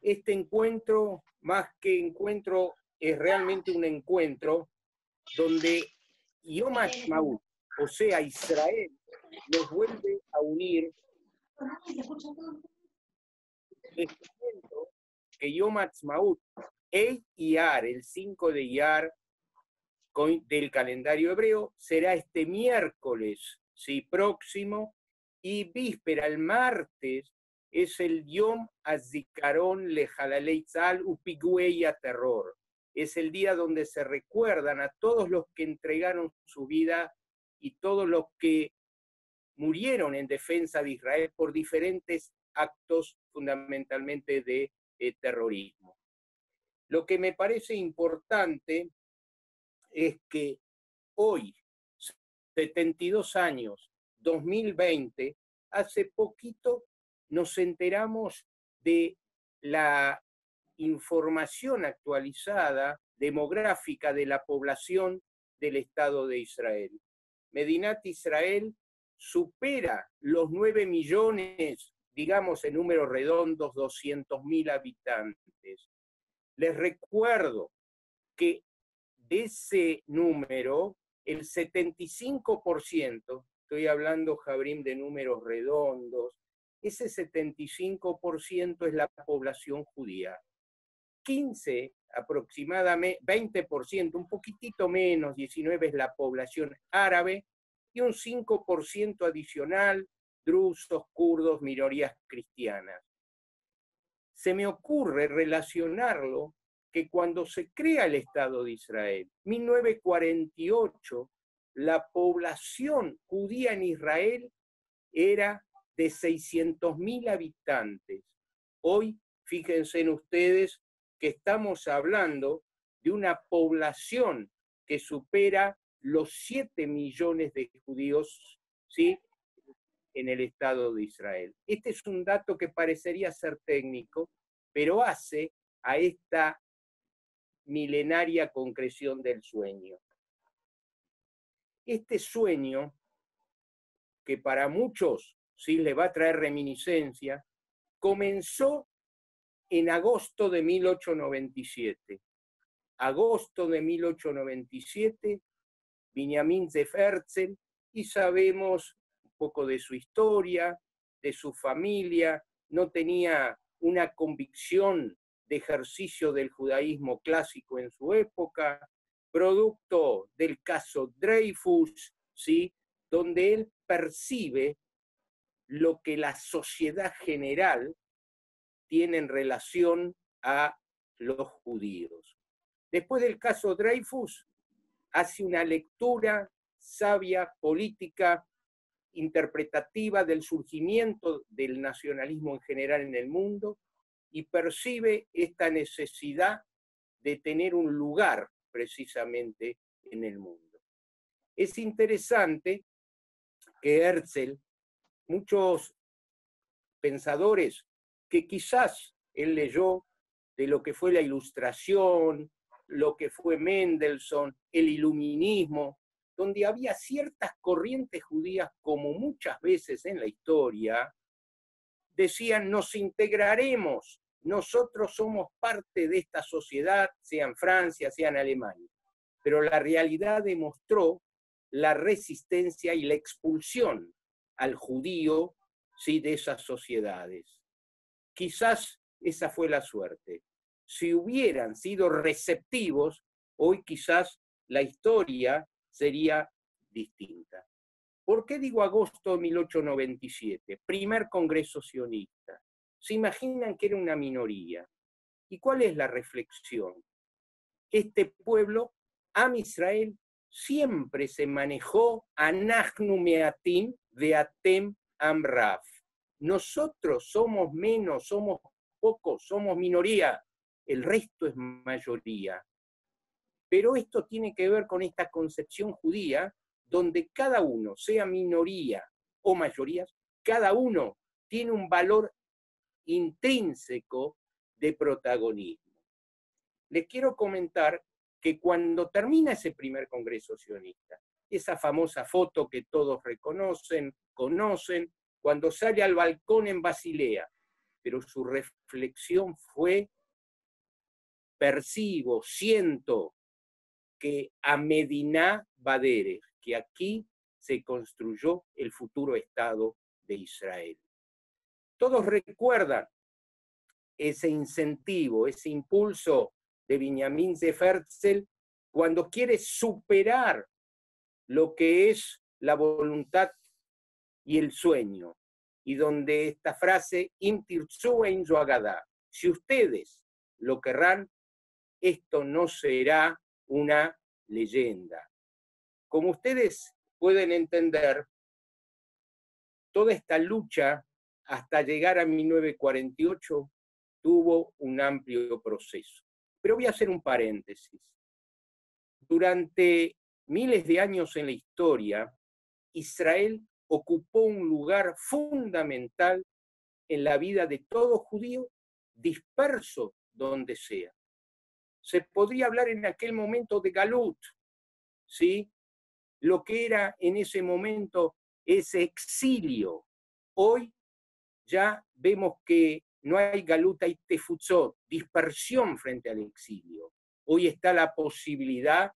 este encuentro, más que encuentro, es realmente un encuentro donde Yom Ha'atzmaut, o sea, Israel, nos vuelve a unir. Les comento que Yom Ha'atzmaut, Iyar, el 5 de Iyar del calendario hebreo, será este miércoles, ¿sí?, próximo, y víspera, el martes, es el Yom HaZikaron leJalalei Tzahal Upiguei Terror. Es el día donde se recuerdan a todos los que entregaron su vida y todos los que murieron en defensa de Israel por diferentes actos, fundamentalmente de terrorismo. Lo que me parece importante es que hoy, 72 años, 2020, hace poquito nos enteramos de la información actualizada demográfica de la población del Estado de Israel. Medinat Israel supera los 9 millones, digamos en números redondos, 200.000 habitantes. Les recuerdo que de ese número, el 75%, estoy hablando, Jabrim, de números redondos, ese 75% es la población judía. 15, aproximadamente, 20%, un poquitito menos, 19 es la población árabe, y un 5% adicional, drusos, kurdos, minorías cristianas. Se me ocurre relacionarlo que cuando se crea el Estado de Israel, 1948, la población judía en Israel era de 600.000 habitantes. Hoy, fíjense en ustedes que estamos hablando de una población que supera los 7 millones de judíos, ¿sí?, en el Estado de Israel. Este es un dato que parecería ser técnico, pero hace a esta milenaria concreción del sueño. Este sueño, que para muchos sí le va a traer reminiscencia, comenzó en agosto de 1897. Agosto de 1897, Binyamin Zef Herzl, y sabemos un poco de su historia, de su familia, no tenía una convicción de ejercicio del judaísmo clásico en su época, producto del caso Dreyfus, ¿sí?, donde él percibe lo que la sociedad general tiene en relación a los judíos. Después del caso Dreyfus, hace una lectura sabia, política, interpretativa del surgimiento del nacionalismo en general en el mundo, y percibe esta necesidad de tener un lugar precisamente en el mundo. Es interesante que Herzl, muchos pensadores que quizás él leyó de lo que fue la Ilustración, lo que fue Mendelssohn, el Iluminismo, donde había ciertas corrientes judías, como muchas veces en la historia, decían: nos integraremos, nosotros somos parte de esta sociedad, sea en Francia, sea en Alemania. Pero la realidad demostró la resistencia y la expulsión al judío, ¿sí?, de esas sociedades. Quizás esa fue la suerte. Si hubieran sido receptivos, hoy quizás la historia sería distinta. ¿Por qué digo agosto de 1897? Primer Congreso Sionista. ¿Se imaginan que era una minoría? ¿Y cuál es la reflexión? Este pueblo, Am Israel, siempre se manejó Anachnu meatim veatem am raf. Nosotros somos menos, somos pocos, somos minoría, el resto es mayoría. Pero esto tiene que ver con esta concepción judía, donde cada uno, sea minoría o mayorías, cada uno tiene un valor intrínseco de protagonismo. Les quiero comentar que cuando termina ese primer Congreso Sionista, esa famosa foto que todos conocen, cuando sale al balcón en Basilea, pero su reflexión fue: percibo, siento que a Mediná Baderech, que aquí se construyó el futuro Estado de Israel. Todos recuerdan ese incentivo, ese impulso de Benjamín Ze'ev Herzl cuando quiere superar lo que es la voluntad y el sueño, y donde esta frase, Im tirtzu ein zo agadá, si ustedes lo querrán, esto no será una leyenda. Como ustedes pueden entender, toda esta lucha hasta llegar a 1948 tuvo un amplio proceso. Pero voy a hacer un paréntesis. Durante miles de años en la historia, Israel ocupó un lugar fundamental en la vida de todo judío, disperso donde sea. Se podría hablar en aquel momento de Galut, ¿sí? Lo que era en ese momento ese exilio. Hoy ya vemos que no hay Galut, hay Tefutzot, dispersión frente al exilio. Hoy está la posibilidad,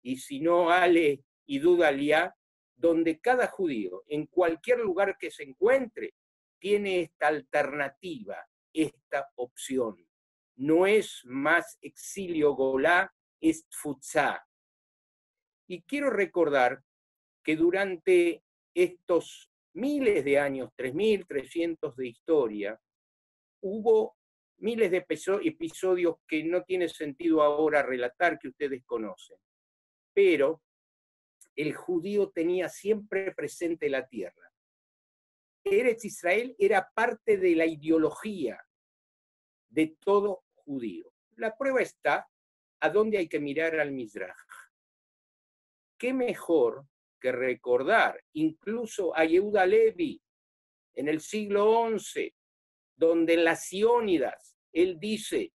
y si no Ale y Dudalia, donde cada judío, en cualquier lugar que se encuentre, tiene esta alternativa, esta opción. No es más exilio golá, es tfutzá. Y quiero recordar que durante estos miles de años, 3.300 de historia, hubo miles de episodios que no tiene sentido ahora relatar, que ustedes conocen. Pero el judío tenía siempre presente la tierra. Eretz Israel era parte de la ideología de todo judío. La prueba está a dónde hay que mirar al Mizraj. ¿Qué mejor que recordar incluso a Yehuda Levi en el siglo XI, donde en las Siónidas él dice,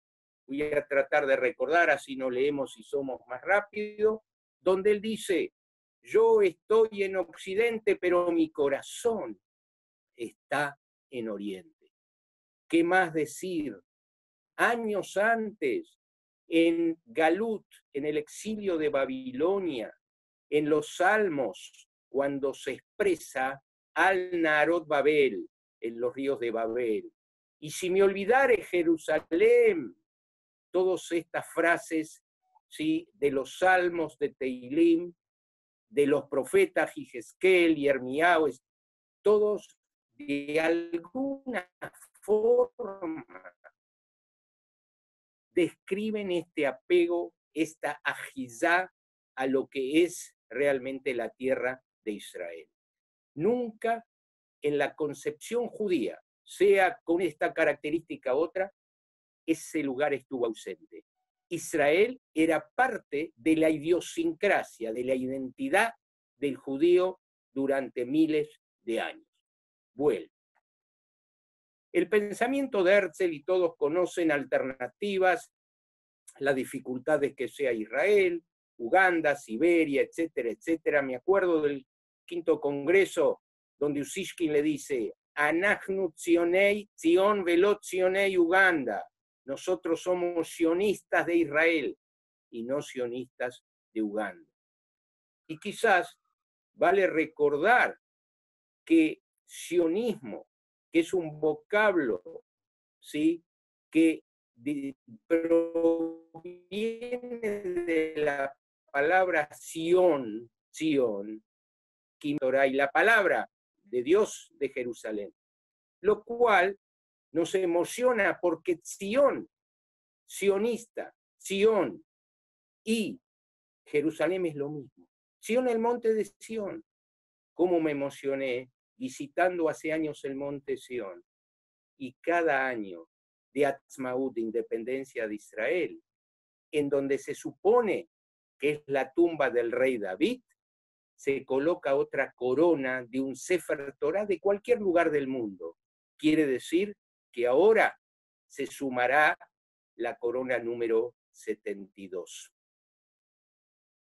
voy a tratar de recordar, así no leemos y somos más rápido, donde él dice, yo estoy en Occidente, pero mi corazón está en Oriente. ¿Qué más decir? Años antes, en Galut, en el exilio de Babilonia, en los Salmos, cuando se expresa al Narod Babel, en los ríos de Babel. Y si me olvidare Jerusalén, todas estas frases, ¿sí?, de los Salmos de Teilim, de los profetas Jezquiel y Ermiao, todos de alguna forma describen este apego, esta ajizá a lo que es realmente la tierra de Israel. Nunca en la concepción judía, sea con esta característica u otra, ese lugar estuvo ausente. Israel era parte de la idiosincrasia, de la identidad del judío durante miles de años. Vuelve. El pensamiento de Herzl, y todos conocen alternativas, la dificultad de que sea Israel, Uganda, Siberia, etcétera, etcétera. Me acuerdo del quinto congreso donde Ussishkin le dice, Anachnu tzionei, Zion velot tzionei Uganda. Nosotros somos sionistas de Israel y no sionistas de Uganda. Y quizás vale recordar que sionismo, que es un vocablo, ¿sí?, que proviene de la palabra Sion, y la palabra de Dios de Jerusalén, lo cual nos emociona porque Sion, sionista, Sion y Jerusalén es lo mismo. Sion, el monte de Sion. ¿Cómo me emocioné visitando hace años el monte Sion? Y cada año de Atzmaut, de independencia de Israel, en donde se supone que es la tumba del rey David, se coloca otra corona de un Sefer Torah de cualquier lugar del mundo. Quiere decir que ahora se sumará la corona número 72.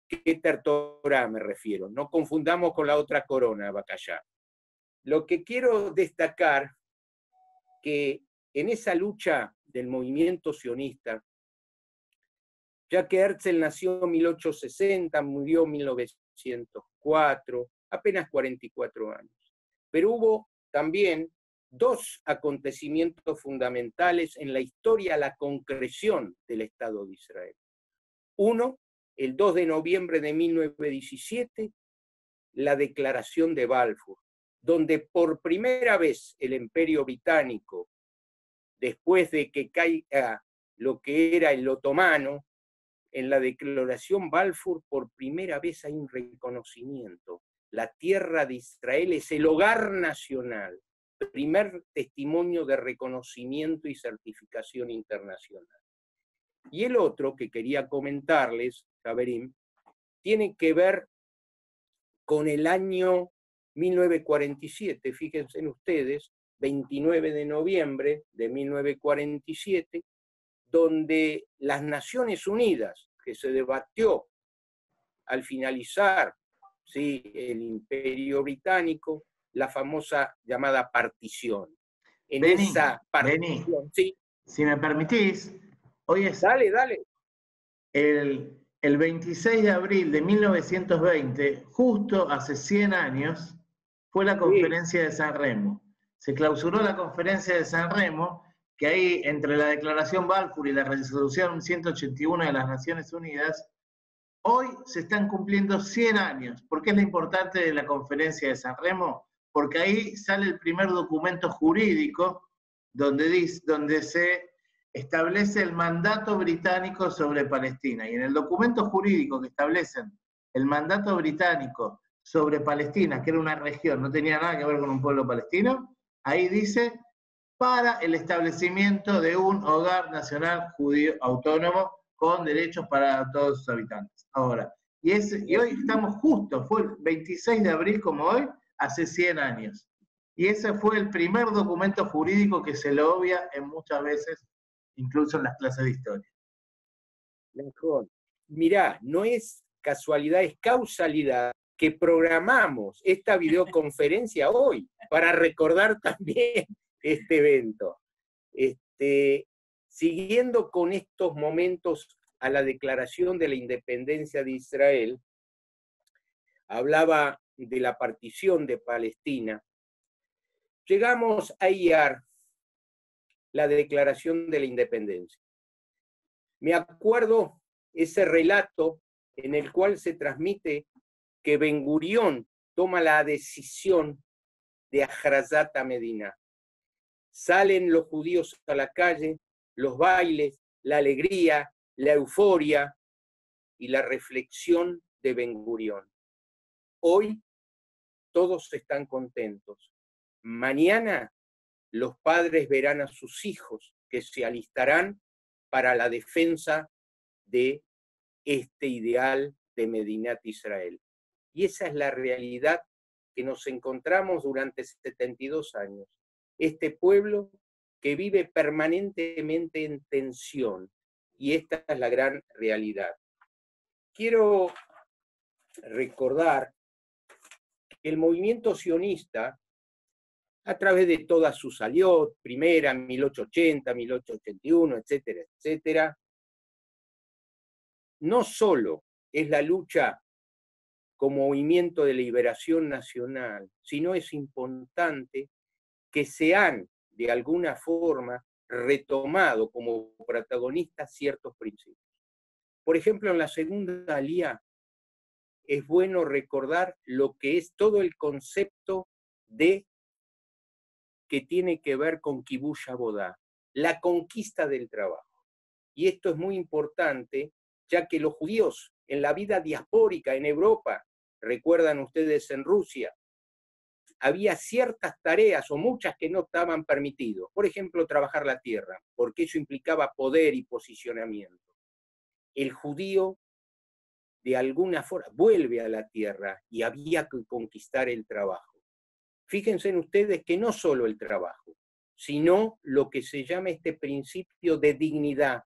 Keter Torah me refiero, no confundamos con la otra corona, Bacallá. Lo que quiero destacar que en esa lucha del movimiento sionista, ya que Herzl nació en 1860, murió en 1904, apenas 44 años. Pero hubo también dos acontecimientos fundamentales en la historia, la concreción del Estado de Israel. Uno, el 2 de noviembre de 1917, la Declaración de Balfour, donde por primera vez el Imperio Británico, después de que caiga lo que era el otomano, en la Declaración Balfour por primera vez hay un reconocimiento. La tierra de Israel es el hogar nacional, primer testimonio de reconocimiento y certificación internacional. Y el otro que quería comentarles, Javerín, tiene que ver con el año 1947, fíjense ustedes, 29 de noviembre de 1947, donde las Naciones Unidas, que se debatió al finalizar, ¿sí?, el Imperio Británico, la famosa llamada partición. En esa partición, ¿sí? Si me permitís, hoy es dale. El 26 de abril de 1920, justo hace 100 años, fue la conferencia de San Remo. Se clausuró la conferencia de San Remo, que ahí entre la Declaración Balfour y la Resolución 181 de las Naciones Unidas, hoy se están cumpliendo 100 años. ¿Por qué es lo importante de la conferencia de San Remo? Porque ahí sale el primer documento jurídico donde se establece el mandato británico sobre Palestina. Y en el documento jurídico que establecen el mandato británico sobre Palestina, que era una región, no tenía nada que ver con un pueblo palestino, ahí dice, para el establecimiento de un hogar nacional judío autónomo con derechos para todos sus habitantes. Ahora, y hoy estamos justo, fue el 26 de abril como hoy, hace 100 años. Y ese fue el primer documento jurídico que se lo obvia en muchas veces, incluso en las clases de historia. Mejor. Mirá, no es casualidad, es causalidad que programamos esta videoconferencia hoy para recordar también este evento. Siguiendo con estos momentos a la declaración de la independencia de Israel, hablaba de la partición de Palestina. Llegamos a Iyar, la declaración de la independencia. Me acuerdo ese relato en el cual se transmite que Ben Gurión toma la decisión de Ahrazat Medina. Salen los judíos a la calle, los bailes, la alegría, la euforia y la reflexión de Ben Gurión. Hoy todos están contentos. Mañana los padres verán a sus hijos que se alistarán para la defensa de este ideal de Medinat Israel. Y esa es la realidad que nos encontramos durante 72 años. Este pueblo que vive permanentemente en tensión, y esta es la gran realidad. Quiero recordar que el movimiento sionista, a través de todas sus aliot, primera, 1880, 1881, etcétera, etcétera, no solo es la lucha como movimiento de liberación nacional, sino es importante que se han, de alguna forma, retomado como protagonistas ciertos principios. Por ejemplo, en la segunda alía es bueno recordar lo que es todo el concepto de que tiene que ver con Kibush Abodá, la conquista del trabajo. Y esto es muy importante, ya que los judíos en la vida diaspórica en Europa, recuerdan ustedes en Rusia, había ciertas tareas o muchas que no estaban permitidas. Por ejemplo, trabajar la tierra, porque eso implicaba poder y posicionamiento. El judío, de alguna forma, vuelve a la tierra y había que conquistar el trabajo. Fíjense en ustedes que no solo el trabajo, sino lo que se llama este principio de dignidad,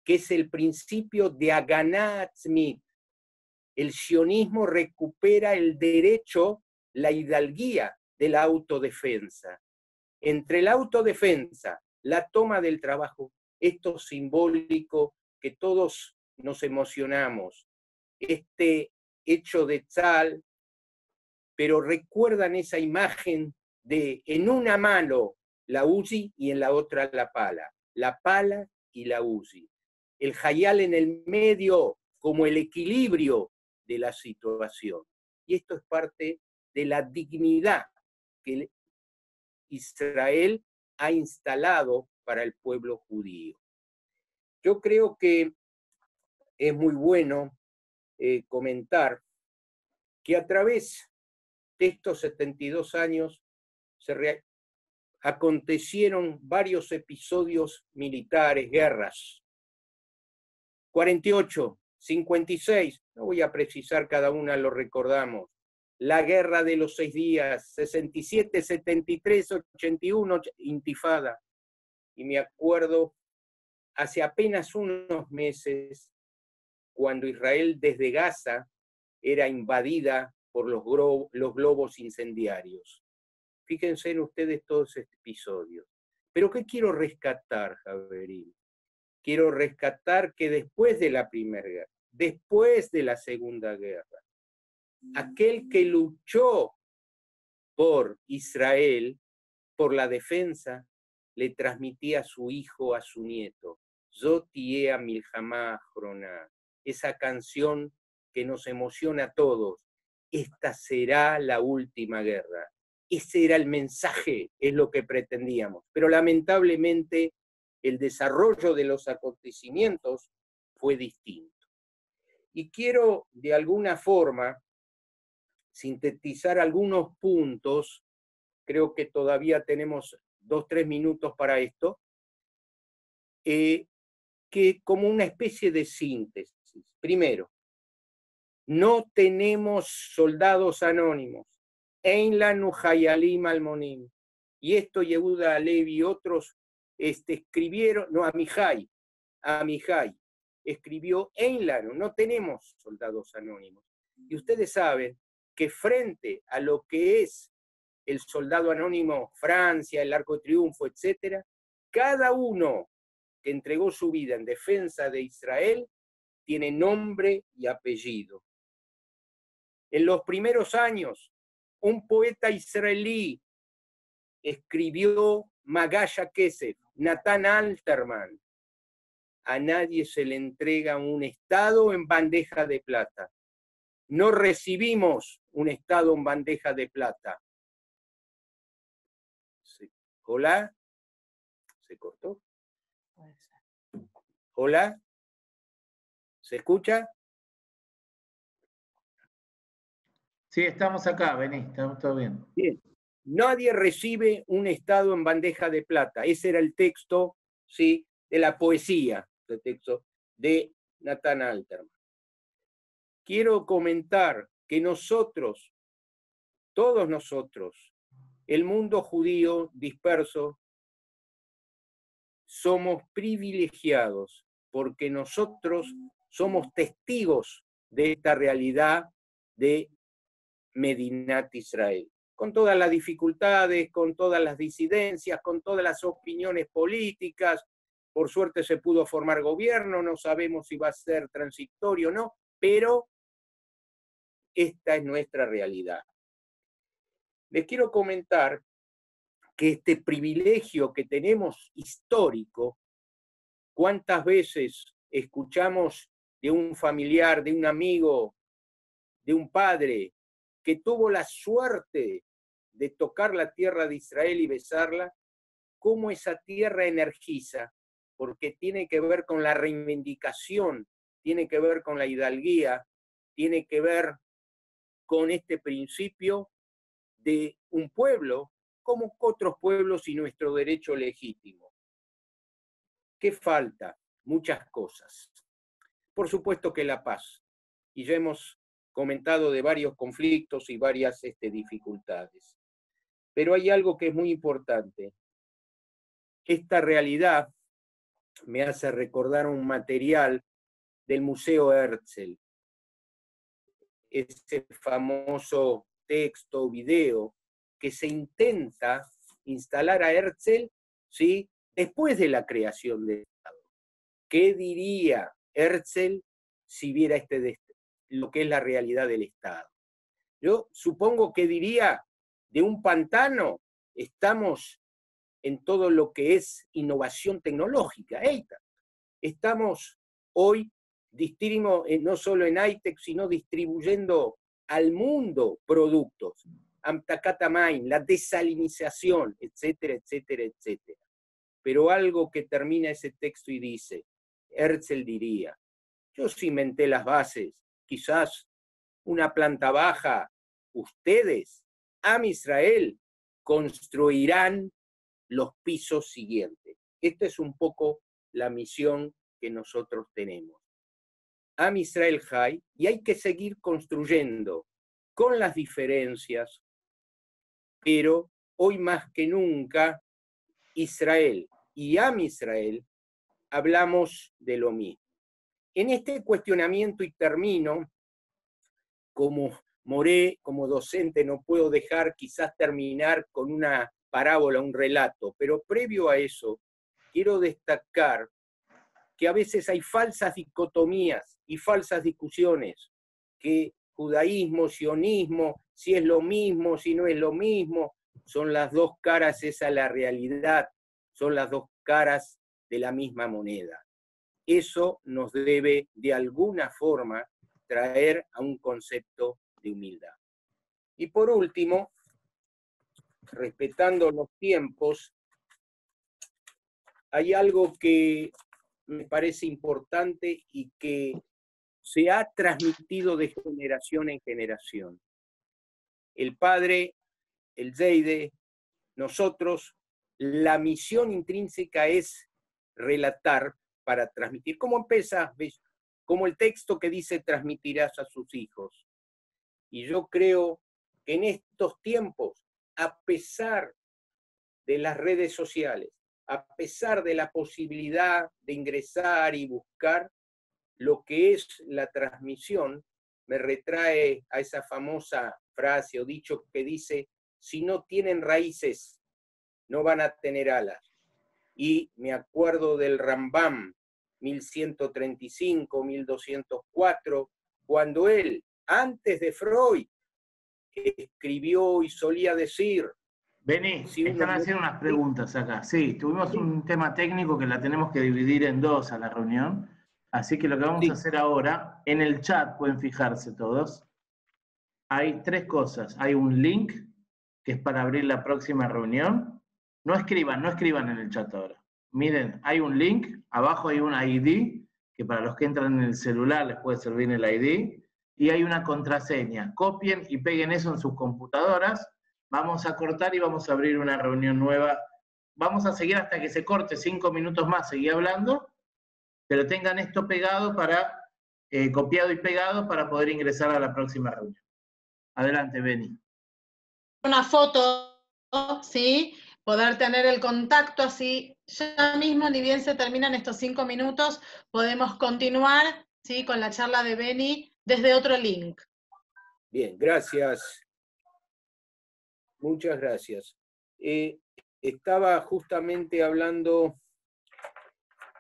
que es el principio de Haganah Atzmit. El sionismo recupera el derecho, la hidalguía de la autodefensa. Entre la autodefensa, la toma del trabajo, esto simbólico que todos nos emocionamos, este hecho de Tzal, pero recuerdan esa imagen de en una mano la Uzi y en la otra la pala y la Uzi. El Hayal en el medio como el equilibrio de la situación. Y esto es parte de la dignidad que Israel ha instalado para el pueblo judío. Yo creo que es muy bueno comentar que a través de estos 72 años acontecieron varios episodios militares, guerras. 48, 56, no voy a precisar cada una, lo recordamos. La guerra de los 6 días, 67, 73, 81, intifada. Y me acuerdo, hace apenas unos meses, cuando Israel desde Gaza era invadida por los globos incendiarios. Fíjense en ustedes todos estos episodios. Pero ¿qué quiero rescatar, Javerín? Quiero rescatar que después de la Primera Guerra, después de la Segunda Guerra, aquel que luchó por Israel, por la defensa, le transmitía a su hijo, a su nieto, Zotiea Milhamá Achrona, esa canción que nos emociona a todos. Esta será la última guerra. Ese era el mensaje, es lo que pretendíamos. Pero lamentablemente el desarrollo de los acontecimientos fue distinto. Y quiero, de alguna forma, sintetizar algunos puntos, creo que todavía tenemos 2-3 minutos para esto, que como una especie de síntesis. Primero, no tenemos soldados anónimos. Ein lanu hayalim almonim. Y esto Yehuda Alevi y otros escribieron, no, Amihai escribió Ein lanu, no tenemos soldados anónimos. Y ustedes saben que frente a lo que es el soldado anónimo, Francia, el Arco de Triunfo, etc., cada uno que entregó su vida en defensa de Israel tiene nombre y apellido. En los primeros años, un poeta israelí escribió Magaya Kesef, Natán Alterman. A nadie se le entrega un Estado en bandeja de plata. No recibimos un Estado en bandeja de plata. ¿Hola? ¿Se cortó? ¿Hola? ¿Se escucha? Sí, estamos acá, vení, estamos todo bien. Bien. Nadie recibe un Estado en bandeja de plata. Ese era el texto, ¿sí?, de la poesía, el texto de Natán Alterman. Quiero comentar que nosotros, todos nosotros, el mundo judío disperso, somos privilegiados porque nosotros somos testigos de esta realidad de Medinat Israel, con todas las dificultades, con todas las disidencias, con todas las opiniones políticas. Por suerte se pudo formar gobierno, no sabemos si va a ser transitorio o no, pero esta es nuestra realidad. Les quiero comentar que este privilegio que tenemos histórico, ¿cuántas veces escuchamos de un familiar, de un amigo, de un padre que tuvo la suerte de tocar la tierra de Israel y besarla, cómo esa tierra energiza? Porque tiene que ver con la reivindicación, tiene que ver con la hidalguía, tiene que ver con este principio de un pueblo como otros pueblos y nuestro derecho legítimo. ¿Qué falta? Muchas cosas. Por supuesto que la paz. Y ya hemos comentado de varios conflictos y varias dificultades. Pero hay algo que es muy importante. Esta realidad me hace recordar un material del Museo Herzl. Ese famoso texto, video, que se intenta instalar a Herzl, ¿sí?, después de la creación del Estado. ¿Qué diría Herzl si viera lo que es la realidad del Estado? Yo supongo que diría, de un pantano estamos en todo lo que es innovación tecnológica. Estamos hoy, no solo en ITEC, sino distribuyendo al mundo productos. Amtacatamain, la desalinización, etcétera, etcétera, etcétera. Pero algo que termina ese texto y dice, Herzl diría, yo cimenté las bases, quizás una planta baja, ustedes, Am Israel, construirán los pisos siguientes. Esta es un poco la misión que nosotros tenemos. Am Israel Hay, y hay que seguir construyendo con las diferencias, pero hoy más que nunca, Israel y Am Israel hablamos de lo mismo. En este cuestionamiento, y termino, como Moré, como docente, no puedo dejar quizás terminar con una parábola, un relato, pero previo a eso, quiero destacar que a veces hay falsas dicotomías y falsas discusiones, que judaísmo, sionismo, si es lo mismo, si no es lo mismo, son las dos caras, esa es la realidad, son las dos caras de la misma moneda. Eso nos debe de alguna forma traer a un concepto de humildad. Y por último, respetando los tiempos, hay algo que me parece importante y que se ha transmitido de generación en generación. El padre, el Zeide, nosotros, la misión intrínseca es relatar para transmitir. ¿Cómo empieza? Como el texto que dice transmitirás a sus hijos. Y yo creo que en estos tiempos, a pesar de las redes sociales, a pesar de la posibilidad de ingresar y buscar, lo que es la transmisión me retrae a esa famosa frase o dicho que dice, si no tienen raíces, no van a tener alas. Y me acuerdo del Rambam, 1135, 1204, cuando él, antes de Freud, escribió y solía decir... Beni, están haciendo unas preguntas acá. Sí, tuvimos un tema técnico que la tenemos que dividir en dos a la reunión. Así que lo que vamos a hacer ahora, en el chat pueden fijarse todos, hay tres cosas. Hay un link, que es para abrir la próxima reunión. No escriban en el chat ahora. Miren, hay un link, abajo hay un ID, que para los que entran en el celular les puede servir el ID, y hay una contraseña. Copien y peguen eso en sus computadoras. Vamos a cortar y vamos a abrir una reunión nueva. Vamos a seguir hasta que se corte, 5 minutos más, seguí hablando, pero tengan esto pegado copiado y pegado para poder ingresar a la próxima reunión. Adelante, Beni. Una foto, ¿sí? Poder tener el contacto así, ya mismo, ni bien se terminan estos 5 minutos, podemos continuar, ¿sí? Con la charla de Beni desde otro link. Bien, gracias. Muchas gracias. Estaba justamente hablando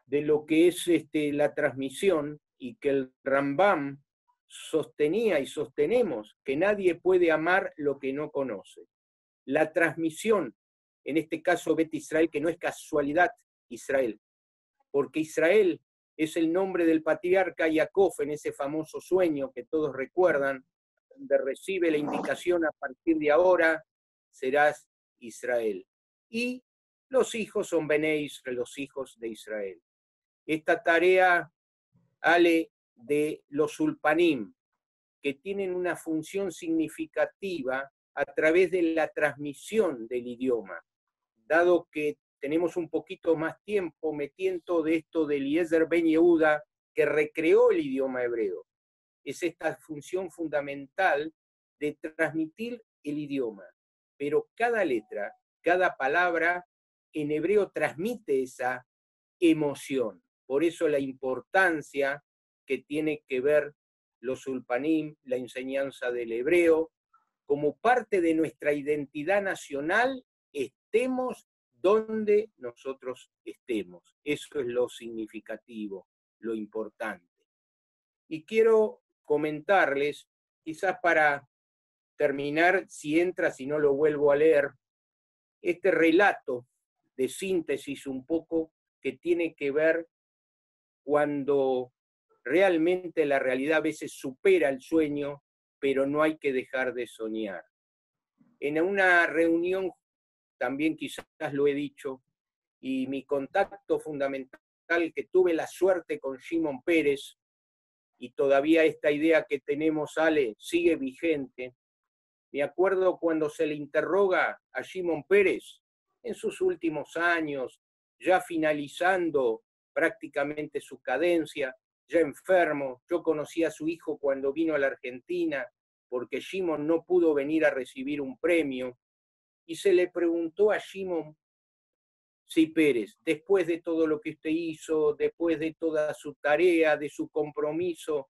de lo que es la transmisión y que el Rambam sostenía y sostenemos que nadie puede amar lo que no conoce. La transmisión, en este caso Bet Israel, que no es casualidad Israel, porque Israel es el nombre del patriarca Jacob en ese famoso sueño que todos recuerdan, donde recibe la indicación a partir de ahora serás Israel. Y los hijos son Bené Israel, los hijos de Israel. Esta tarea, Ale, de los ulpanim, que tienen una función significativa a través de la transmisión del idioma. Dado que tenemos un poquito más tiempo, me tiento de esto de Eliezer Ben Yehuda, que recreó el idioma hebreo. Es esta función fundamental de transmitir el idioma. Pero cada letra, cada palabra en hebreo transmite esa emoción. Por eso la importancia que tiene que ver los ulpanim, la enseñanza del hebreo, como parte de nuestra identidad nacional, estemos donde nosotros estemos. Eso es lo significativo, lo importante. Y quiero comentarles, quizás para terminar, si entra, si no lo vuelvo a leer, este relato de síntesis un poco que tiene que ver cuando realmente la realidad a veces supera el sueño, pero no hay que dejar de soñar. En una reunión, también quizás lo he dicho, y mi contacto fundamental que tuve la suerte con Shimon Peres, y todavía esta idea que tenemos, Ale, sigue vigente. Me acuerdo cuando se le interroga a Shimon Peres en sus últimos años, ya finalizando prácticamente su cadencia, ya enfermo. Yo conocí a su hijo cuando vino a la Argentina, porque Shimon no pudo venir a recibir un premio, y se le preguntó a Shimon: sí, Peres, después de todo lo que usted hizo, después de toda su tarea, de su compromiso,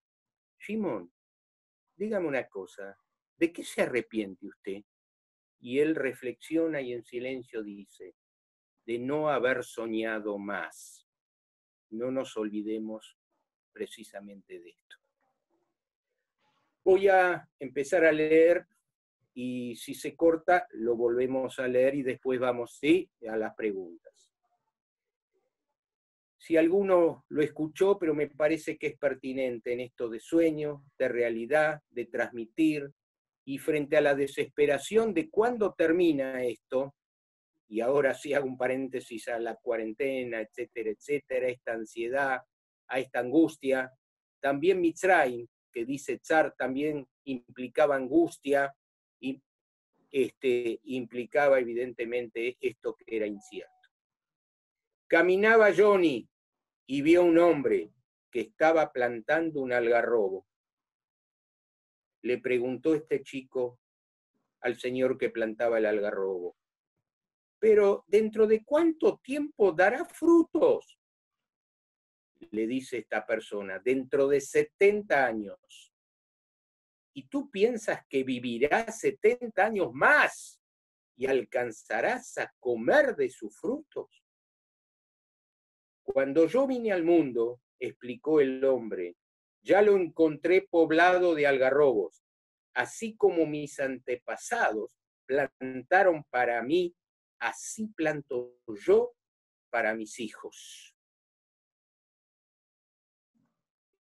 Shimon, dígame una cosa, ¿de qué se arrepiente usted? Y él reflexiona y en silencio dice: de no haber soñado más. No nos olvidemos precisamente de esto. Voy a empezar a leer y si se corta lo volvemos a leer y después vamos, ¿sí?, a las preguntas. Si alguno lo escuchó, pero me parece que es pertinente en esto de sueño, de realidad, de transmitir, y frente a la desesperación de cuándo termina esto, y ahora sí hago un paréntesis a la cuarentena, etcétera, etcétera, a esta ansiedad, a esta angustia, también Mitzrayim, que dice Tzar, también implicaba angustia, y implicaba evidentemente esto que era incierto. Caminaba Johnny y vio un hombre que estaba plantando un algarrobo. Le preguntó este chico al señor que plantaba el algarrobo: pero ¿dentro de cuánto tiempo dará frutos? Le dice esta persona: dentro de 70 años. ¿Y tú piensas que vivirás 70 años más y alcanzarás a comer de sus frutos? Cuando yo vine al mundo, explicó el hombre, ya lo encontré poblado de algarrobos, así como mis antepasados plantaron para mí, así planto yo para mis hijos.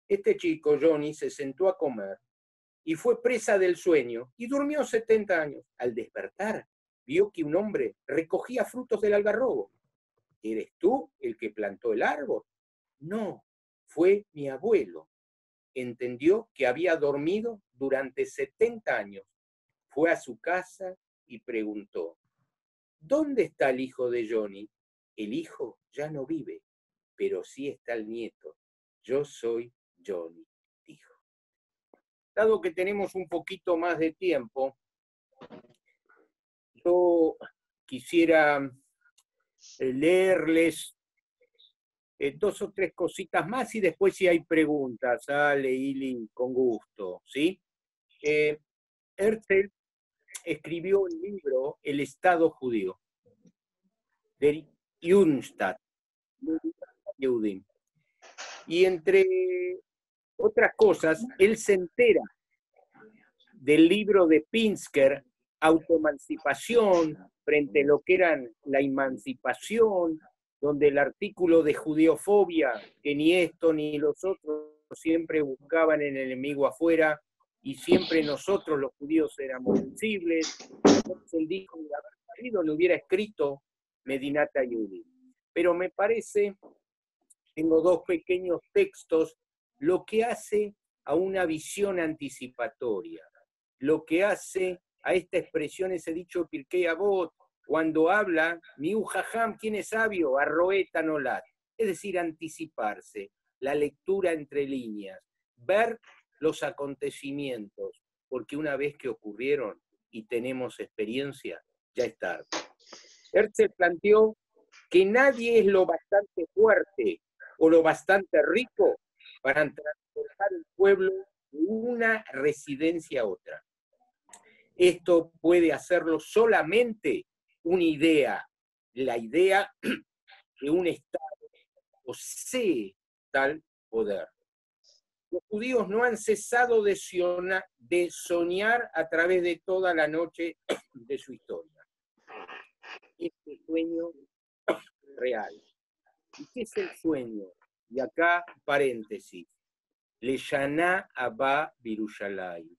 Este chico, Johnny, se sentó a comer y fue presa del sueño y durmió 70 años. Al despertar, vio que un hombre recogía frutos del algarrobo. ¿Eres tú el que plantó el árbol? No, fue mi abuelo. Entendió que había dormido durante 70 años. Fue a su casa y preguntó: ¿dónde está el hijo de Johnny? El hijo ya no vive, pero sí está el nieto. Yo soy Johnny, dijo. Dado que tenemos un poquito más de tiempo, yo quisiera leerles 2 o 3 cositas más y después si hay preguntas, Ale, Ili, con gusto, ¿sí? Herzl escribió el libro El Estado Judío, de Junstadt, y entre otras cosas, él se entera del libro de Pinsker, Autoemancipación, frente a lo que eran la emancipación, donde el artículo de judeofobia, que ni esto ni los otros siempre buscaban el enemigo afuera, y siempre nosotros los judíos éramos sensibles. Entonces él dijo que haber sabido le hubiera escrito Medinat Yehudit. Pero me parece, tengo 2 pequeños textos, lo que hace a una visión anticipatoria, lo que hace a esta expresión, ese dicho Pirkei Avot, cuando habla, Miu Jajam, ¿quién es sabio? Arroeta Nolat. Es decir, anticiparse, la lectura entre líneas, ver los acontecimientos, porque una vez que ocurrieron y tenemos experiencia, ya es tarde. Herzl planteó que nadie es lo bastante fuerte o lo bastante rico para transportar el pueblo de una residencia a otra. Esto puede hacerlo solamente una idea la idea de un Estado posee tal poder. Los judíos no han cesado de soñar a través de toda la noche de su historia. Este sueño real. ¿Y qué es el sueño? Y acá, paréntesis, Leshaná Abba Birushalayim.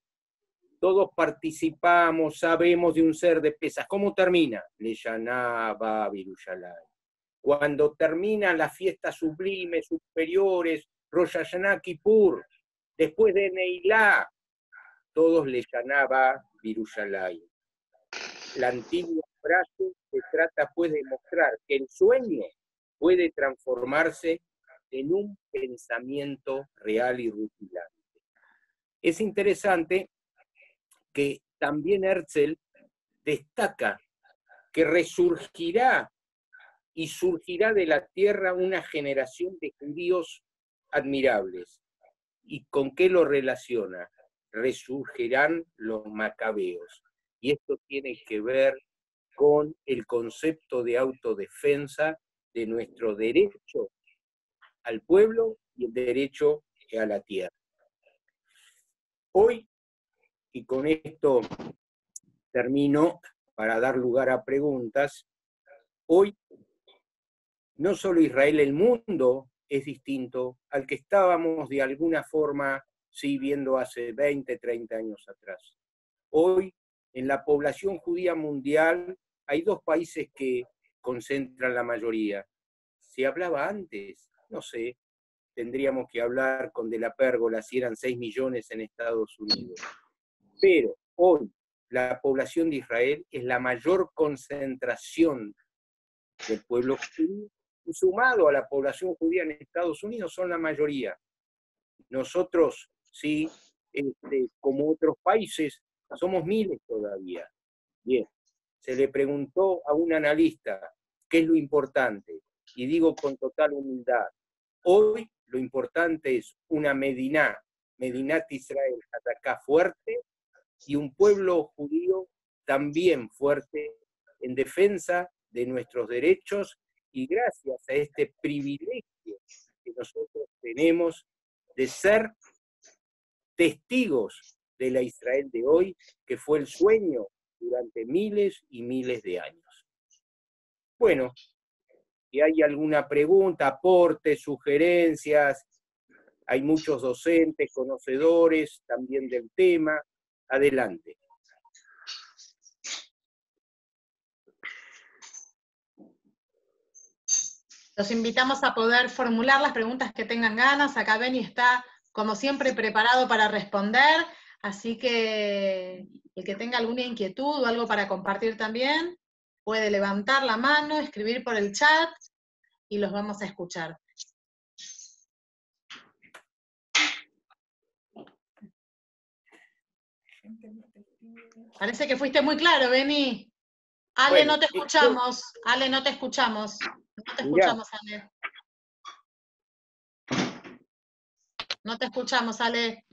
Todos participamos, sabemos de un ser de pesas. ¿Cómo termina? Leshaná Abba Birushalayim. Cuando terminan las fiestas sublimes, superiores, Rosh Hashanah Kippur, después de Neilá, todos Leshaná Abba Birushalayim. La antigua frase se trata pues de mostrar que el sueño puede transformarse en un pensamiento real y rutilante. Es interesante que también Herzl destaca que resurgirá y surgirá de la tierra una generación de judíos admirables. ¿Y con qué lo relaciona? Resurgirán los macabeos. Y esto tiene que ver con el concepto de autodefensa de nuestro derecho al pueblo y el derecho a la tierra. Hoy, y con esto termino para dar lugar a preguntas, hoy no solo Israel, el mundo es distinto al que estábamos de alguna forma sí viendo hace 20, 30 años atrás. Hoy, en la población judía mundial, hay 2 países que concentran la mayoría. Se hablaba antes, no sé, tendríamos que hablar con De la Pérgola si eran 6 millones en Estados Unidos. Pero hoy la población de Israel es la mayor concentración del pueblo judío, y sumado a la población judía en Estados Unidos son la mayoría. Nosotros, sí, como otros países, somos miles todavía. Bien, se le preguntó a un analista qué es lo importante, y digo con total humildad, hoy lo importante es una Medinat Israel, acá fuerte, y un pueblo judío también fuerte en defensa de nuestros derechos, y gracias a este privilegio que nosotros tenemos de ser testigos de la Israel de hoy, que fue el sueño durante miles y miles de años. Bueno, si hay alguna pregunta, aportes, sugerencias, hay muchos docentes, conocedores también del tema, adelante. Los invitamos a poder formular las preguntas que tengan ganas. Acá Beni está, como siempre, preparado para responder, así que el que tenga alguna inquietud o algo para compartir también, puede levantar la mano, escribir por el chat, y los vamos a escuchar. Parece que fuiste muy claro, Beni. Ale, bueno, no te escuchamos. Ale, no te escuchamos. No te escuchamos, Ale. No te escuchamos, Ale.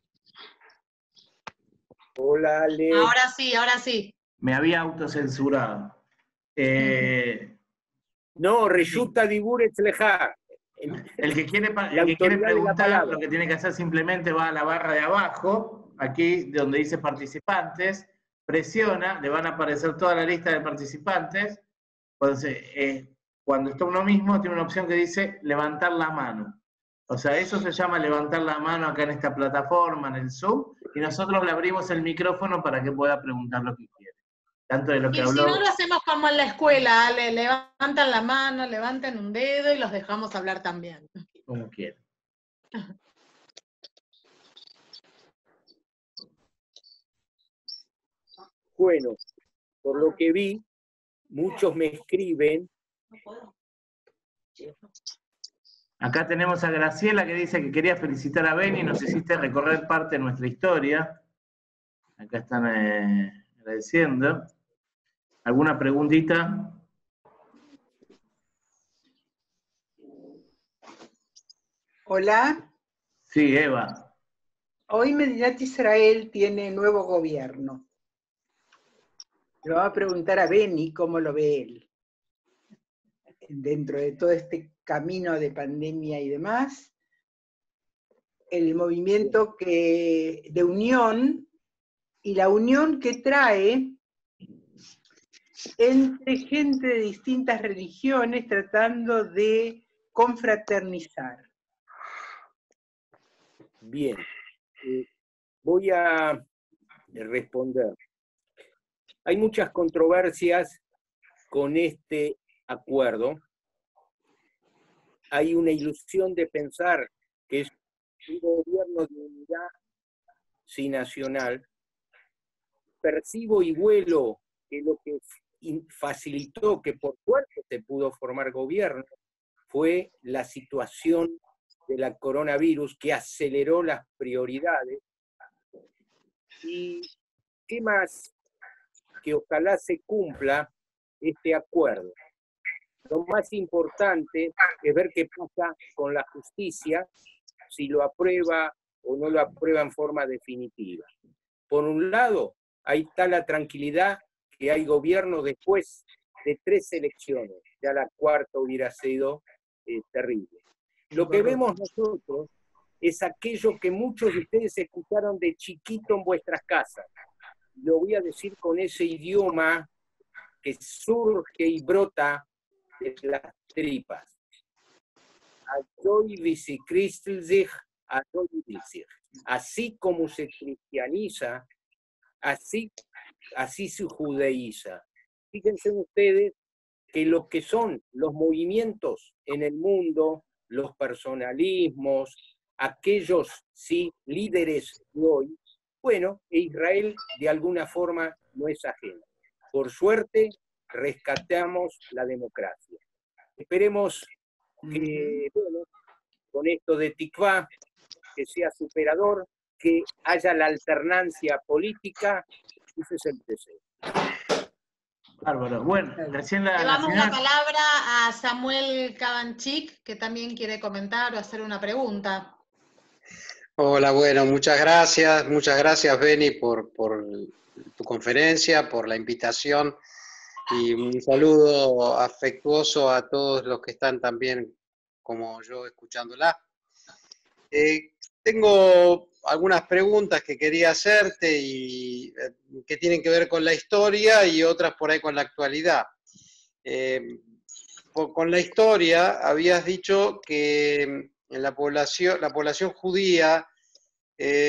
Hola, Ale. Ahora sí, ahora sí. Me había autocensurado. No, resulta Diburet Leja. El que quiere preguntar, lo que tiene que hacer simplemente va a la barra de abajo, aquí donde dice participantes, presiona, le van a aparecer toda la lista de participantes. Entonces, cuando está uno mismo, tiene una opción que dice levantar la mano. O sea, eso se llama levantar la mano acá en esta plataforma, en el Zoom, y nosotros le abrimos el micrófono para que pueda preguntar lo que quiere. Tanto de lo que y habló... si no, lo hacemos como en la escuela, Ale, levantan la mano, levanten un dedo y los dejamos hablar también. Como quieran. Bueno, por lo que vi, muchos me escriben. Acá tenemos a Graciela que dice que quería felicitar a Beni, nos hiciste recorrer parte de nuestra historia. Acá están agradeciendo. ¿Alguna preguntita? Hola. Sí, Eva. Hoy Medinat Israel tiene nuevo gobierno. Le voy a preguntar a Beni cómo lo ve él. dentro de todo este camino de pandemia y demás, el movimiento de unión y la unión que trae entre gente de distintas religiones tratando de confraternizar. Bien, voy a responder. Hay muchas controversias con este acuerdo. Hay una ilusión de pensar que es un gobierno de unidad nacional. Percibo y vuelo que lo que facilitó que por suerte se pudo formar gobierno fue la situación de la coronavirus que aceleró las prioridades. ¿Y qué más? Que ojalá se cumpla este acuerdo. Lo más importante es ver qué pasa con la justicia, si lo aprueba o no lo aprueba en forma definitiva. Por un lado, ahí está la tranquilidad que hay gobierno después de 3 elecciones. Ya la cuarta hubiera sido terrible. Lo que vemos nosotros es aquello que muchos de ustedes escucharon de chiquito en vuestras casas. Lo voy a decir con ese idioma que surge y brota de las tripas. Así como se cristianiza, así se judaiza. Fíjense ustedes que lo que son los movimientos en el mundo, los personalismos, aquellos sí líderes de hoy, bueno, Israel de alguna forma no es ajeno. Por suerte, rescatamos la democracia. Esperemos que, bueno, con esto de Tikvá, que sea superador, que haya la alternancia política, ese es el deseo. Bárbaro. Bueno, recién Le damos señora... la palabra a Samuel Cabanchik, que también quiere comentar o hacer una pregunta. Hola, bueno, muchas gracias Beni por tu conferencia, por la invitación y un saludo afectuoso a todos los que están también como yo escuchándola. Tengo algunas preguntas que quería hacerte y que tienen que ver con la historia y otras por ahí con la actualidad. Con la historia habías dicho que en la población judía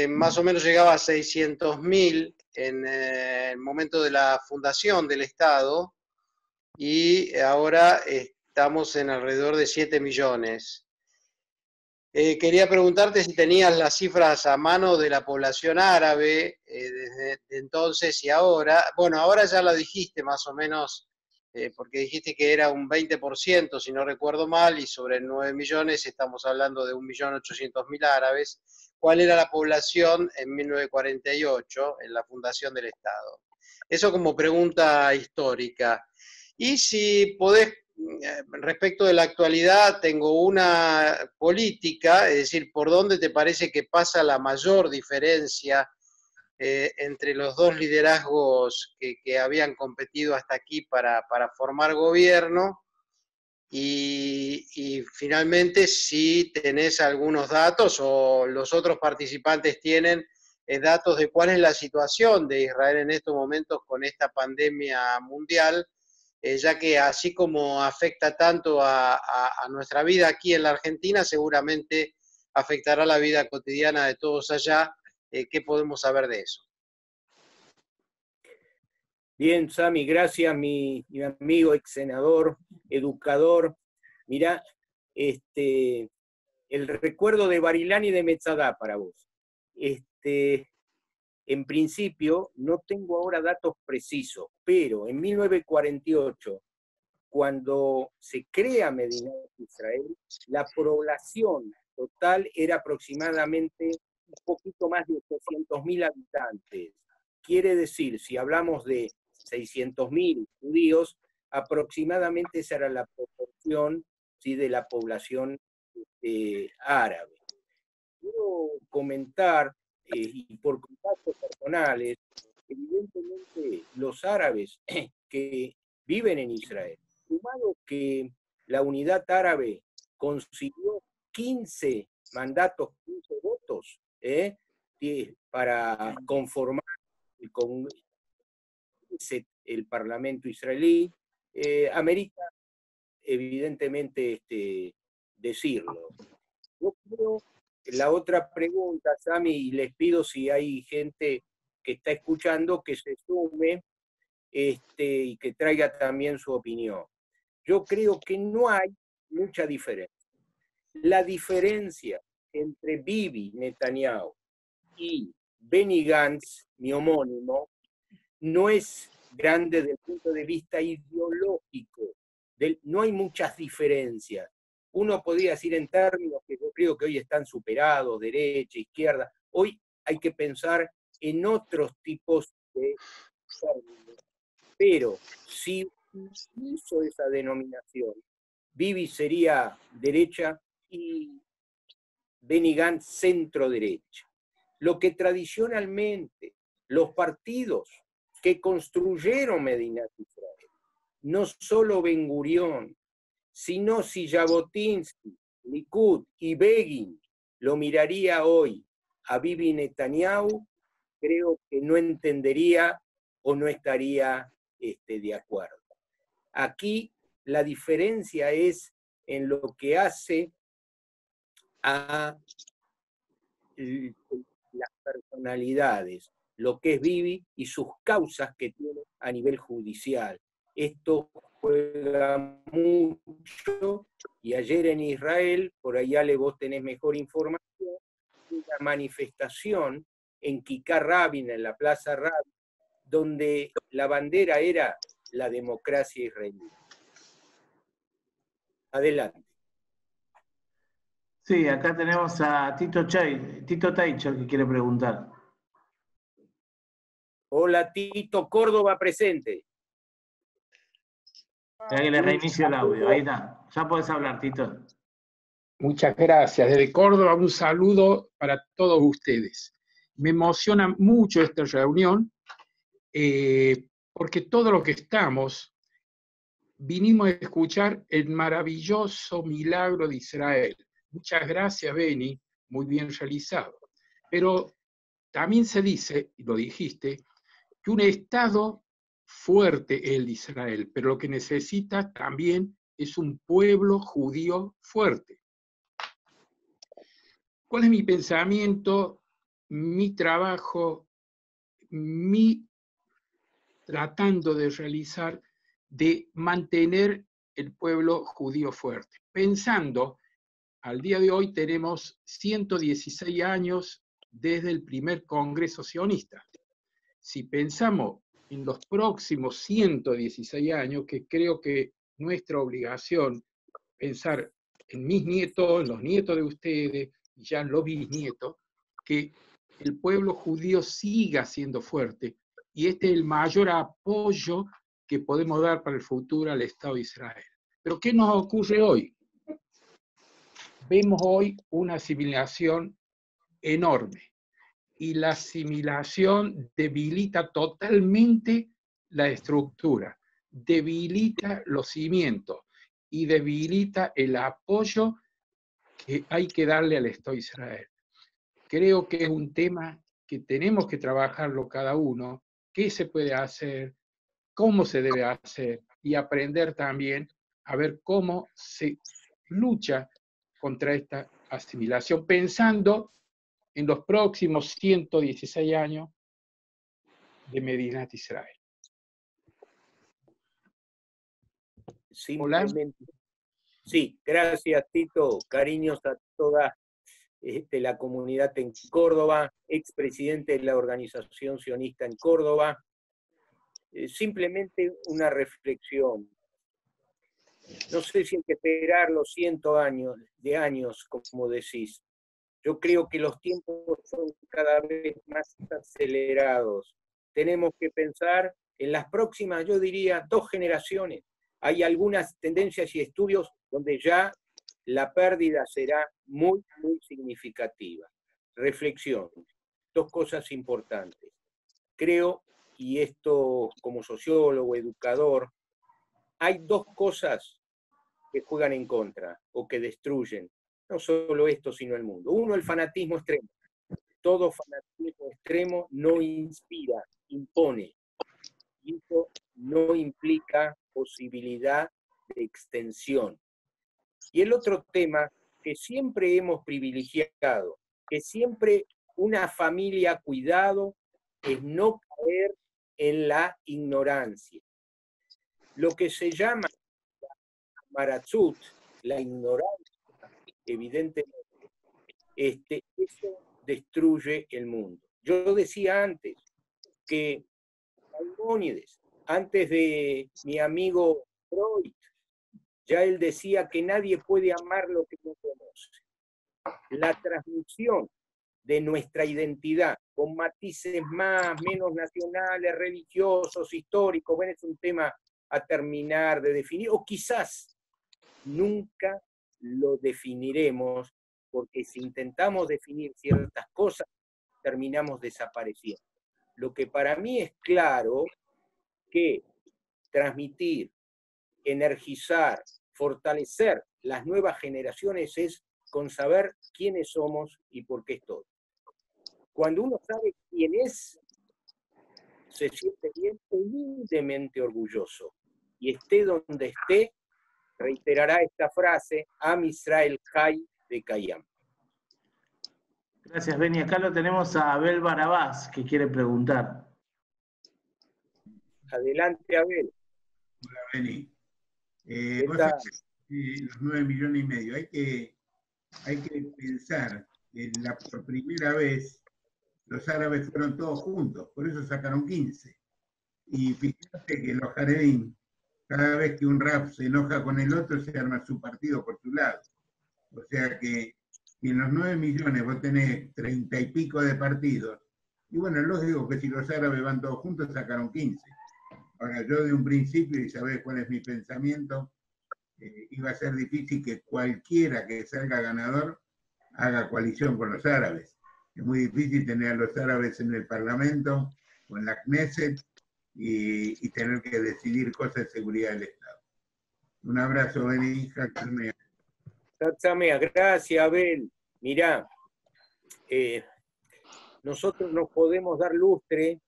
más o menos llegaba a 600.000 en el momento de la fundación del Estado y ahora estamos en alrededor de 7 millones. Quería preguntarte si tenías las cifras a mano de la población árabe desde entonces y ahora. Bueno, ahora ya lo dijiste más o menos, porque dijiste que era un 20%, si no recuerdo mal, y sobre 9 millones estamos hablando de 1.800.000 árabes. ¿Cuál era la población en 1948, en la fundación del Estado? Eso como pregunta histórica. Y si podés, respecto de la actualidad, tengo una política, es decir, ¿por dónde te parece que pasa la mayor diferencia entre los dos liderazgos que habían competido hasta aquí para formar gobierno? Y finalmente, si tenés algunos datos o los otros participantes tienen datos de cuál es la situación de Israel en estos momentos con esta pandemia mundial, ya que así como afecta tanto a nuestra vida aquí en la Argentina, seguramente afectará la vida cotidiana de todos allá. ¿Qué podemos saber de eso? Bien, Sami, gracias, mi amigo, ex senador, educador. Mirá, el recuerdo de Barilán y de Metzadá para vos. En principio, no tengo ahora datos precisos, pero en 1948, cuando se crea Medinat Israel, la población total era aproximadamente un poquito más de 800.000 habitantes. Quiere decir, si hablamos de 600.000 judíos, aproximadamente esa era la proporción, ¿sí?, de la población árabe. Quiero comentar, y por contactos personales, evidentemente los árabes que viven en Israel, sumado que la unidad árabe consiguió 15 mandatos, 15 votos para conformar el Parlamento israelí. Amerita, evidentemente, decirlo. Yo creo que la otra pregunta, Sami, y les pido si hay gente que está escuchando que se sume y que traiga también su opinión. Yo creo que no hay mucha diferencia. La diferencia entre Bibi Netanyahu y Benny Gantz, mi homónimo, no es grande desde el punto de vista ideológico. No hay muchas diferencias. Uno podría decir en términos que yo creo que hoy están superados, derecha, izquierda. Hoy hay que pensar en otros tipos de términos. Pero si hizo esa denominación, Bibi sería derecha y Benny Gantz centro-derecha. Lo que tradicionalmente los partidos que construyeron Medinat Israel, no solo Ben Gurión, sino si Jabotinsky, Likud y Begin lo miraría hoy a Bibi Netanyahu, creo que no entendería o no estaría de acuerdo. Aquí la diferencia es en lo que hace a las personalidades, lo que es Bibi y sus causas que tiene a nivel judicial. Esto juega mucho, y ayer en Israel, por allá vos tenés mejor información, una manifestación en Kikar Rabin, en la Plaza Rabin, donde la bandera era la democracia israelí. Adelante. Sí, acá tenemos a Tito Taicho que quiere preguntar. Hola Tito, Córdoba presente. Que le reinicio el audio, ahí está. Ya podés hablar, Tito. Muchas gracias. Desde Córdoba un saludo para todos ustedes. Me emociona mucho esta reunión porque todo lo que estamos vinimos a escuchar el maravilloso milagro de Israel. Muchas gracias, Beni, muy bien realizado. Pero también se dice, y lo dijiste, que un Estado fuerte es el de Israel, pero lo que necesita también es un pueblo judío fuerte. ¿Cuál es mi pensamiento, mi trabajo, mi tratando de realizar, de mantener el pueblo judío fuerte? Pensando, al día de hoy tenemos 116 años desde el primer Congreso sionista. Si pensamos en los próximos 116 años, que creo que nuestra obligación pensar en mis nietos, en los nietos de ustedes, y ya en los bisnietos, que el pueblo judío siga siendo fuerte, y este es el mayor apoyo que podemos dar para el futuro al Estado de Israel. Pero ¿qué nos ocurre hoy? Vemos hoy una asimilación enorme, y la asimilación debilita totalmente la estructura, debilita los cimientos y debilita el apoyo que hay que darle al Estado de Israel. Creo que es un tema que tenemos que trabajarlo cada uno, qué se puede hacer, cómo se debe hacer, y aprender también a ver cómo se lucha contra esta asimilación, pensando en los próximos 116 años de Israel. Simplemente. Hola. Sí, gracias Tito, cariños a toda la comunidad en Córdoba, expresidente de la organización sionista en Córdoba. Simplemente una reflexión. No sé si hay que esperar los 100 años, como decís. Yo creo que los tiempos son cada vez más acelerados. Tenemos que pensar en las próximas, yo diría, 2 generaciones. Hay algunas tendencias y estudios donde ya la pérdida será muy, muy significativa. Reflexión. 2 cosas importantes. Creo, y esto como sociólogo, educador, hay 2 cosas que juegan en contra o que destruyen, no solo esto, sino el mundo. Uno, el fanatismo extremo. Todo fanatismo extremo no inspira, impone. Y eso no implica posibilidad de extensión. Y el otro tema que siempre hemos privilegiado, que siempre una familia ha cuidado, es no caer en la ignorancia. Lo que se llama Maratzut, la ignorancia, evidentemente, eso destruye el mundo. Yo decía antes que Maimónides, antes de mi amigo Freud, ya él decía que nadie puede amar lo que no conoce. La transmisión de nuestra identidad, con matices más, menos nacionales, religiosos, históricos, bueno, es un tema a terminar de definir, o quizás nunca lo definiremos, porque si intentamos definir ciertas cosas, terminamos desapareciendo. Lo que para mí es claro que transmitir, energizar, fortalecer las nuevas generaciones es con saber quiénes somos y por qué estoy. Cuando uno sabe quién es, se siente bien, humildemente orgulloso. Y esté donde esté, reiterará esta frase, Am Israel Chai de Kayam. Gracias, Beni. Acá lo tenemos a Abel Barabás, que quiere preguntar. Adelante, Abel. Hola, Beni. Vos sabés, los 9 millones y medio. Hay que pensar que por primera vez los árabes fueron todos juntos, por eso sacaron 15. Y fíjate que los Haredim, cada vez que un rab se enoja con el otro, se arma su partido por su lado. O sea que si en los 9 millones vos tenés 30 y pico de partidos, y bueno, es lógico que si los árabes van todos juntos, sacaron 15. Ahora, yo de un principio, y sabés cuál es mi pensamiento, iba a ser difícil que cualquiera que salga ganador haga coalición con los árabes. Es muy difícil tener a los árabes en el Parlamento o en la Knesset y tener que decidir cosas de seguridad del Estado. Un abrazo, Beni. Gracias, Abel. Mirá, nosotros nos podemos dar lustre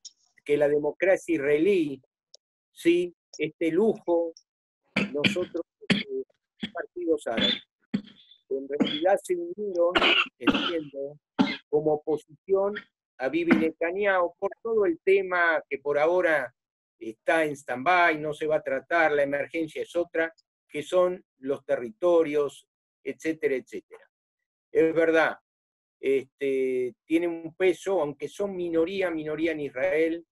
que la democracia israelí, sí, este lujo, nosotros, partidos árabes, en realidad se unieron, entiendo, como oposición a Bibi Netanyahu por todo el tema que por ahora está en stand-by, no se va a tratar, la emergencia es otra, que son los territorios, etcétera, etcétera. Es verdad, tienen un peso, aunque son minoría en Israel,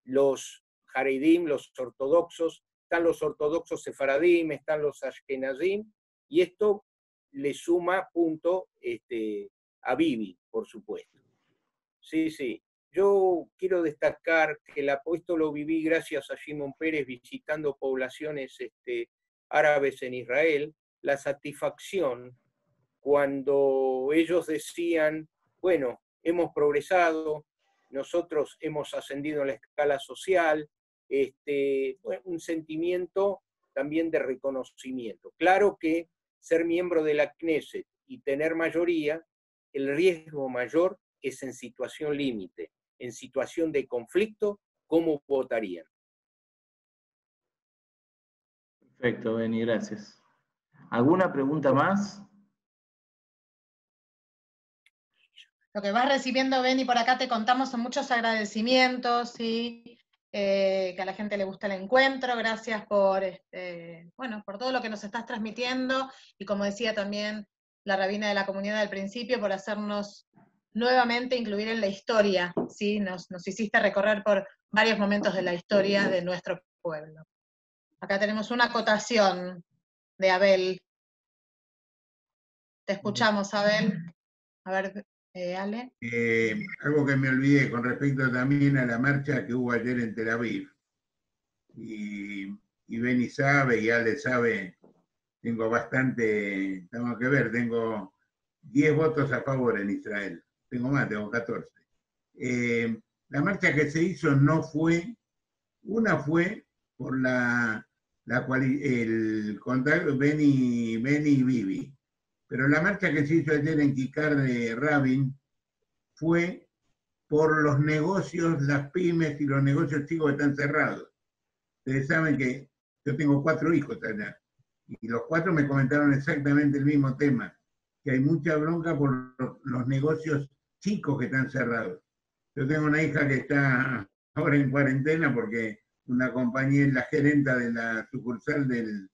los Haredim, los ortodoxos, están los ortodoxos sefaradim, están los ashkenazim, y esto le suma punto a Bibi, por supuesto. Sí, sí. Yo quiero destacar que esto lo viví gracias a Shimon Pérez visitando poblaciones árabes en Israel, la satisfacción cuando ellos decían, bueno, hemos progresado, nosotros hemos ascendido en la escala social, un sentimiento también de reconocimiento. Claro que ser miembro de la Knesset y tener mayoría, el riesgo mayor es en situación límite, en situación de conflicto, ¿cómo votarían? Perfecto, Beni, gracias. ¿Alguna pregunta más? Lo que vas recibiendo, Beni, por acá te contamos son muchos agradecimientos, ¿sí? Que a la gente le gusta el encuentro, gracias por, por todo lo que nos estás transmitiendo, y como decía también la rabina de la comunidad al principio, por hacernos nuevamente incluir en la historia, ¿sí? Nos hiciste recorrer por varios momentos de la historia de nuestro pueblo. Acá tenemos una acotación de Abel. Te escuchamos, Abel. A ver, Ale. Algo que me olvidé con respecto también a la marcha que hubo ayer en Tel Aviv. Y Beni sabe, y Ale sabe, tengo que ver, tengo 10 votos a favor en Israel. Tengo más, tengo 14. La marcha que se hizo una fue por la el contacto Beni y Bibi. Pero la marcha que se hizo ayer en Kikar de Rabin fue por los negocios, las pymes y los negocios chicos que están cerrados. Ustedes saben que yo tengo 4 hijos allá, y los 4 me comentaron exactamente el mismo tema, que hay mucha bronca por los negocios chicos que están cerrados. Yo tengo una hija que está ahora en cuarentena porque una compañía, la gerenta de la sucursal del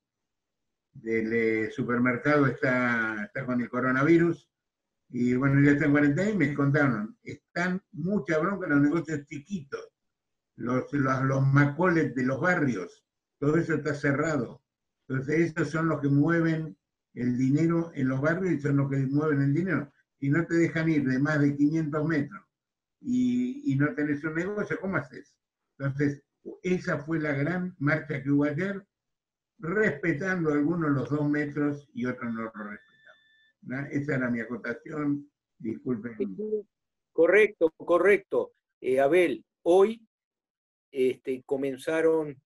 supermercado está con el coronavirus, y bueno, ya está en cuarentena, y me contaron, están mucha bronca en los negocios chiquitos, los macoles de los barrios, todo eso está cerrado. Entonces esos son los que mueven el dinero en los barrios y son los que mueven el dinero. Si no te dejan ir de más de 500 metros y no tenés un negocio, ¿cómo haces? Entonces, esa fue la gran marcha que hubo ayer, respetando algunos los 2 metros y otros no lo respetaban, ¿no? Esa era mi acotación, disculpen. Correcto, correcto. Abel, hoy comenzaron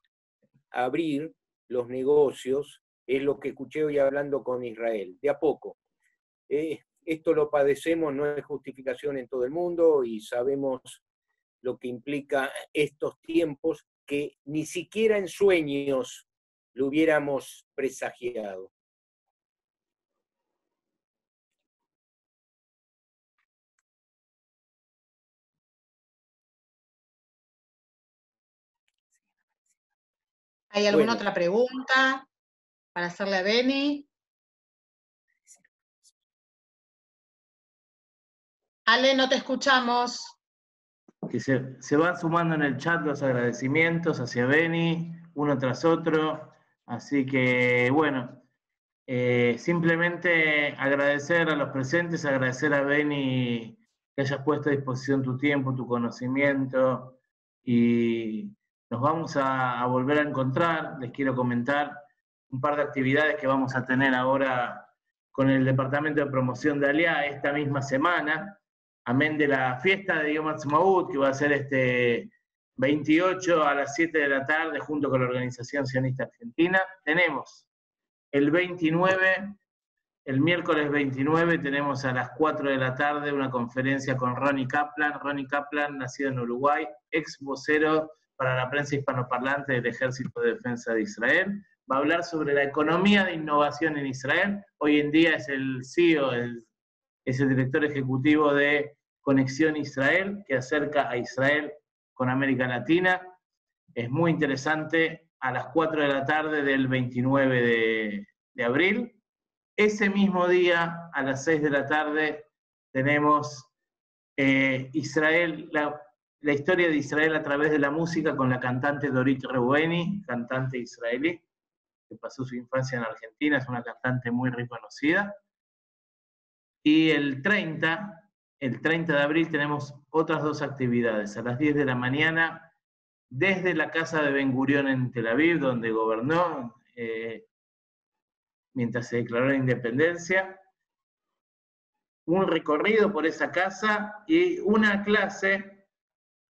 a abrir los negocios, es lo que escuché hoy hablando con Israel, de a poco. Esto lo padecemos, no es justificación en todo el mundo, y sabemos lo que implica estos tiempos que ni siquiera en sueños lo hubiéramos presagiado. ¿Hay alguna otra pregunta para hacerle a Beni? Ale, no te escuchamos. Que se van sumando en el chat los agradecimientos hacia Beni, uno tras otro. Así que, bueno, simplemente agradecer a los presentes, agradecer a Beni que hayas puesto a disposición tu tiempo, tu conocimiento, y nos vamos a volver a encontrar. Les quiero comentar un par de actividades que vamos a tener ahora con el Departamento de Promoción de Aliá esta misma semana, amén de la fiesta de Yom Ha'atzmaut, que va a ser este 28 a las 7 de la tarde, junto con la Organización Sionista Argentina. Tenemos el 29, el miércoles 29, tenemos a las 4 de la tarde una conferencia con Ronnie Kaplan. Ronnie Kaplan, nacido en Uruguay, ex vocero para la prensa hispanoparlante del Ejército de Defensa de Israel. Va a hablar sobre la economía de innovación en Israel. Hoy en día es el CEO, es el director ejecutivo de Conexión Israel, que acerca a Israel con América Latina. Es muy interesante, a las 4 de la tarde del 29 de abril. Ese mismo día, a las 6 de la tarde, tenemos Israel, la historia de Israel a través de la música, con la cantante Dorit Reubeni, cantante israelí, que pasó su infancia en Argentina, es una cantante muy reconocida. Y el 30 de abril tenemos otras 2 actividades. A las 10 de la mañana, desde la casa de Ben Gurión en Tel Aviv, donde gobernó mientras se declaró la independencia, un recorrido por esa casa y una clase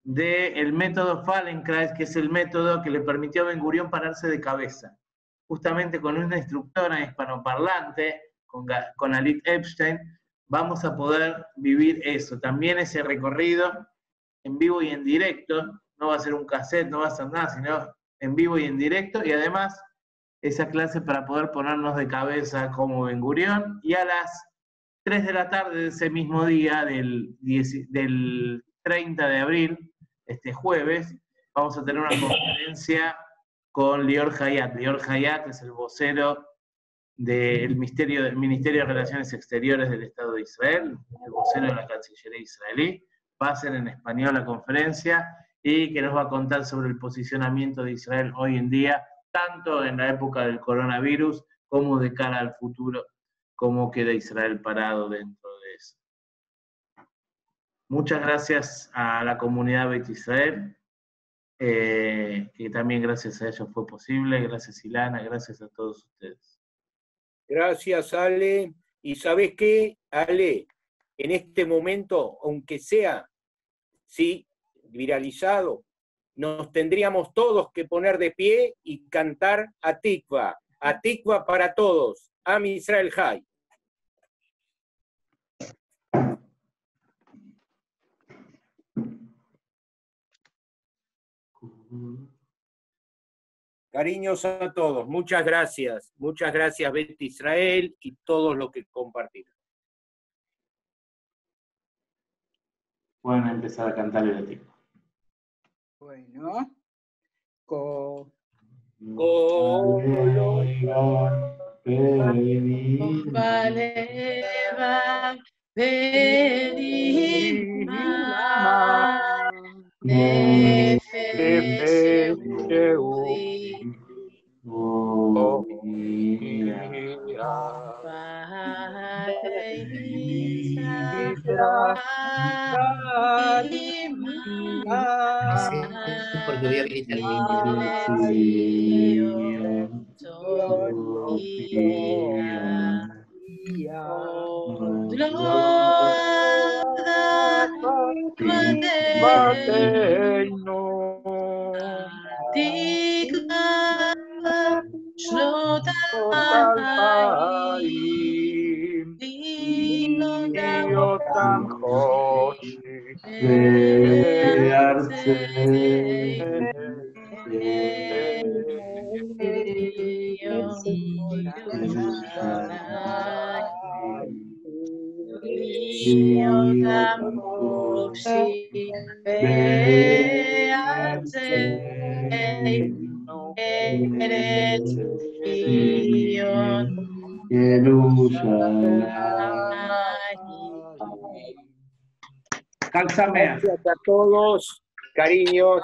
del método Feldenkrais, que es el método que le permitió a Ben Gurión pararse de cabeza, justamente con una instructora hispanoparlante, con Alit Epstein. Vamos a poder vivir eso, también ese recorrido en vivo y en directo. No va a ser un cassette, no va a ser nada, sino en vivo y en directo, y además esa clase para poder ponernos de cabeza como Ben Gurión. Y a las 3 de la tarde de ese mismo día, del 30 de abril, este jueves, vamos a tener una conferencia con Lior Hayat. Lior Hayat es el vocero del Ministerio de Relaciones Exteriores del Estado de Israel, el vocero de la Cancillería israelí. Va a ser en español la conferencia, y que nos va a contar sobre el posicionamiento de Israel hoy en día, tanto en la época del coronavirus como de cara al futuro, cómo queda Israel parado dentro de eso. Muchas gracias a la comunidad Beit Israel, que también gracias a ellos fue posible. Gracias, Ilana, gracias a todos ustedes. Gracias, Ale. Y ¿sabes qué, Ale? En este momento, aunque sea, sí, viralizado, nos tendríamos todos que poner de pie y cantar Atikva para todos, Am Israel Hay. Cariños a todos, muchas gracias Bet Israel y todos los que compartieron. Pueden empezar a cantar el Atikva. Bueno. Porque voy a habilitar Gracias a todos, cariños.